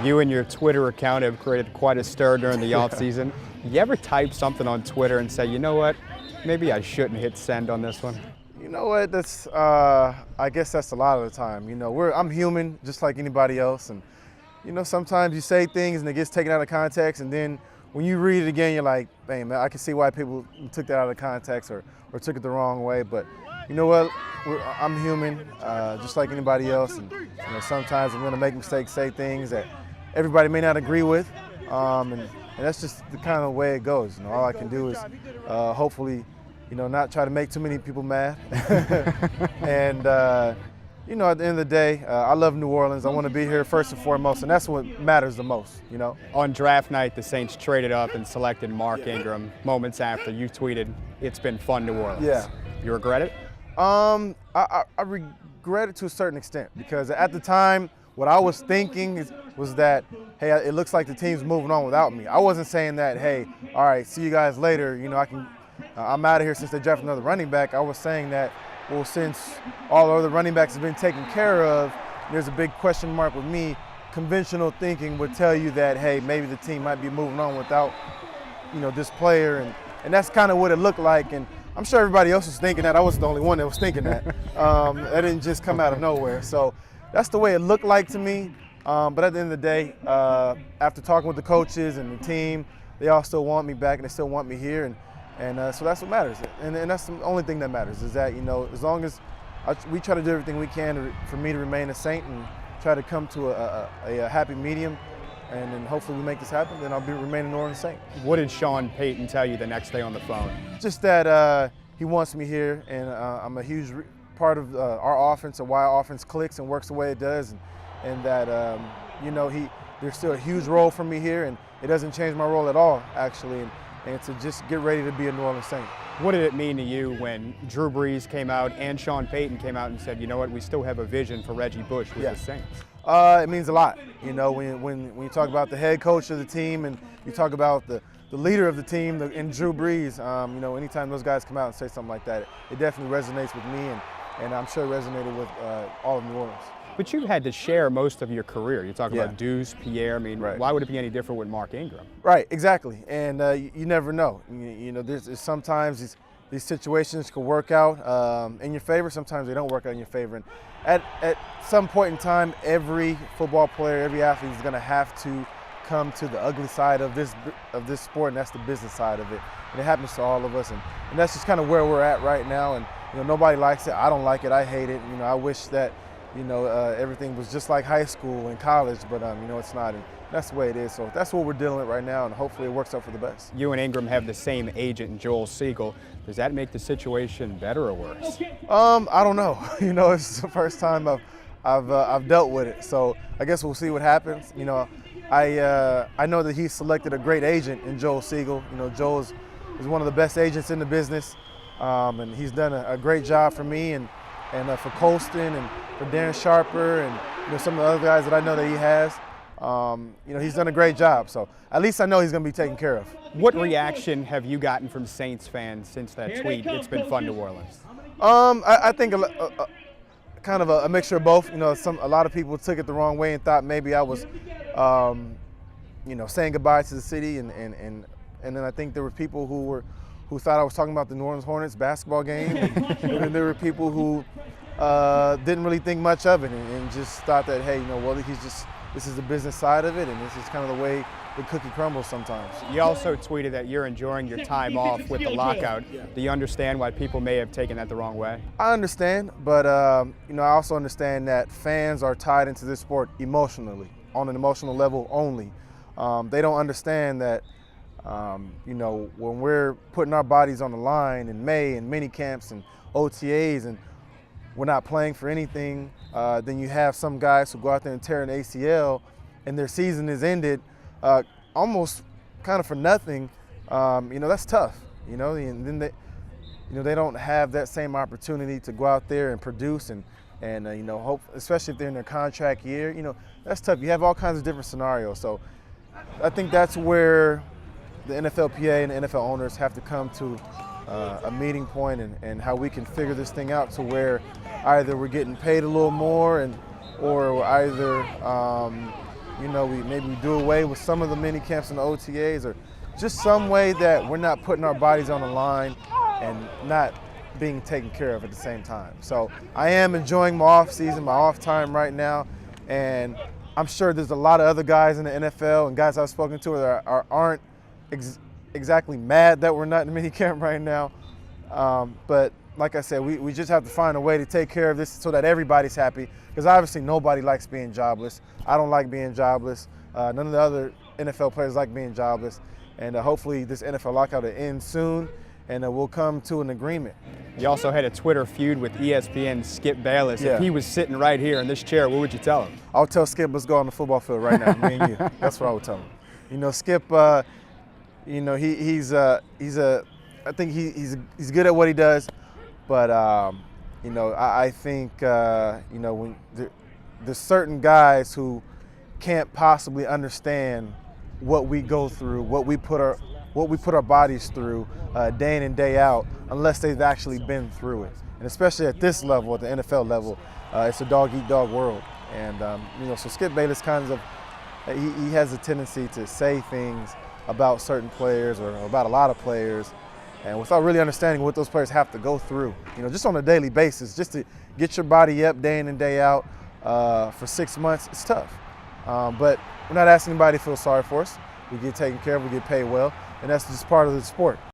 You and your Twitter account have created quite a stir during the offseason. You ever type something on Twitter and say, you know what, maybe I shouldn't hit send on this one? You know what? That's I guess that's a lot of the time. You know, I'm human, just like anybody else, and you know, sometimes you say things and it gets taken out of context, and then when you read it again, you're like, man, I can see why people took that out of context or took it the wrong way. But you know what? I'm human, just like anybody else, and you know, sometimes I'm going to make mistakes, say things that everybody may not agree with, and that's just the kind of way it goes. You know, all I can do is hopefully, you know, not try to make too many people mad. And you know, at the end of the day, I love New Orleans. I want to be here first and foremost, and that's what matters the most, you know. On draft night, the Saints traded up and selected Mark Ingram. Moments after, you tweeted, "It's been fun, New Orleans." Yeah. You regret it? I regret it to a certain extent, because at the time, what I was thinking was that, hey, it looks like the team's moving on without me. I wasn't saying that, hey, all right, see you guys later. You know, I'm out of here since they drafted another running back. I was saying that, well, since all the other running backs have been taken care of, there's a big question mark with me. Conventional thinking would tell you that, hey, maybe the team might be moving on without, you know, this player, and that's kind of what it looked like. And I'm sure everybody else was thinking that. I wasn't the only one that was thinking that. That didn't just come out of nowhere. So that's the way it looked like to me. But at the end of the day, after talking with the coaches and the team, they all still want me back and they still want me here. And so that's what matters. And that's the only thing that matters, is that, you know, as long as we try to do everything we can for me to remain a Saint and try to come to a happy medium, and then hopefully we make this happen, then I'll remain an New Orleans Saint. What did Sean Payton tell you the next day on the phone? Just that he wants me here, and I'm a huge part of our offense and why our offense clicks and works the way it does, and that, you know, there's still a huge role for me here, and it doesn't change my role at all, actually, and to just get ready to be a New Orleans Saint. What did it mean to you when Drew Brees came out and Sean Payton came out and said, you know what, we still have a vision for Reggie Bush with the Saints? It means a lot. You know, when you talk about the head coach of the team and you talk about the leader of the team and Drew Brees, you know, anytime those guys come out and say something like that, it definitely resonates with me, and I'm sure it resonated with all of New Orleans. But you've had to share most of your career. You talk about Deuce, Pierre. I mean, right. Why would it be any different with Mark Ingram? Right, exactly. And you never know. You know, there's sometimes these situations can work out in your favor. Sometimes they don't work out in your favor. And at some point in time, every football player, every athlete is going to have to come to the ugly side of this sport, and that's the business side of it. And it happens to all of us, and that's just kind of where we're at right now. And you know, nobody likes it. I don't like it. I hate it. You know, I wish that, you know, everything was just like high school and college, but you know, it's not. And that's the way it is. So that's what we're dealing with right now, and hopefully it works out for the best. You and Ingram have the same agent, Joel Siegel. Does that make the situation better or worse? I don't know. You know, it's the first time I've dealt with it. So I guess we'll see what happens. You know, I know that he selected a great agent in Joel Siegel. You know, Joel is one of the best agents in the business, and he's done a great job for me and for Colston and for Darren Sharper and, you know, some of the other guys that I know that he has. You know, he's done a great job, so at least I know he's going to be taken care of. What reaction have you gotten from Saints fans since that tweet, "It's been fun, New Orleans"? I think kind of a mixture of both. You know, a lot of people took it the wrong way and thought maybe I was, you know, saying goodbye to the city, and then I think there were people who thought I was talking about the New Orleans Hornets basketball game, and then there were people who didn't really think much of it and just thought that, hey, you know, well, this is the business side of it, and this is kind of the way the cookie crumbles sometimes. You also tweeted that you're enjoying your time off with the lockout. Do you understand why people may have taken that the wrong way? I understand, but you know, I also understand that fans are tied into this sport emotionally, on an emotional level only. They don't understand that, you know, when we're putting our bodies on the line in May and mini camps and OTAs, and we're not playing for anything, then you have some guys who go out there and tear an ACL and their season is ended almost kind of for nothing. You know, that's tough, you know, and then they don't have that same opportunity to go out there and produce and you know, hope, especially if they're in their contract year, you know, that's tough. You have all kinds of different scenarios. So I think that's where the NFLPA and the NFL owners have to come to a meeting point, and how we can figure this thing out to where either we're getting paid a little more, or either maybe we do away with some of the mini camps and the OTAs, or just some way that we're not putting our bodies on the line and not being taken care of at the same time. So I am enjoying my off season, my off time right now, and I'm sure there's a lot of other guys in the NFL and guys I've spoken to that aren't exactly mad that we're not in mini camp right now. But like I said, we just have to find a way to take care of this so that everybody's happy, because obviously nobody likes being jobless. I don't like being jobless. None of the other NFL players like being jobless. And hopefully this NFL lockout will end soon, and we'll come to an agreement. You also had a Twitter feud with ESPN's Skip Bayless. Yeah. If he was sitting right here in this chair, what would you tell him? I'll tell Skip, let's go on the football field right now, me and you. That's what I would tell him. Skip, I think he's good at what he does, but I think when there's certain guys who can't possibly understand what we go through, what we put our bodies through day in and day out, unless they've actually been through it. And especially at this level, at the NFL level, it's a dog-eat-dog world. And so Skip Bayless he has a tendency to say things about certain players or about a lot of players, and without really understanding what those players have to go through, just on a daily basis, just to get your body up day in and day out for 6 months, it's tough. But we're not asking anybody to feel sorry for us. We get taken care of, we get paid well, and that's just part of the sport.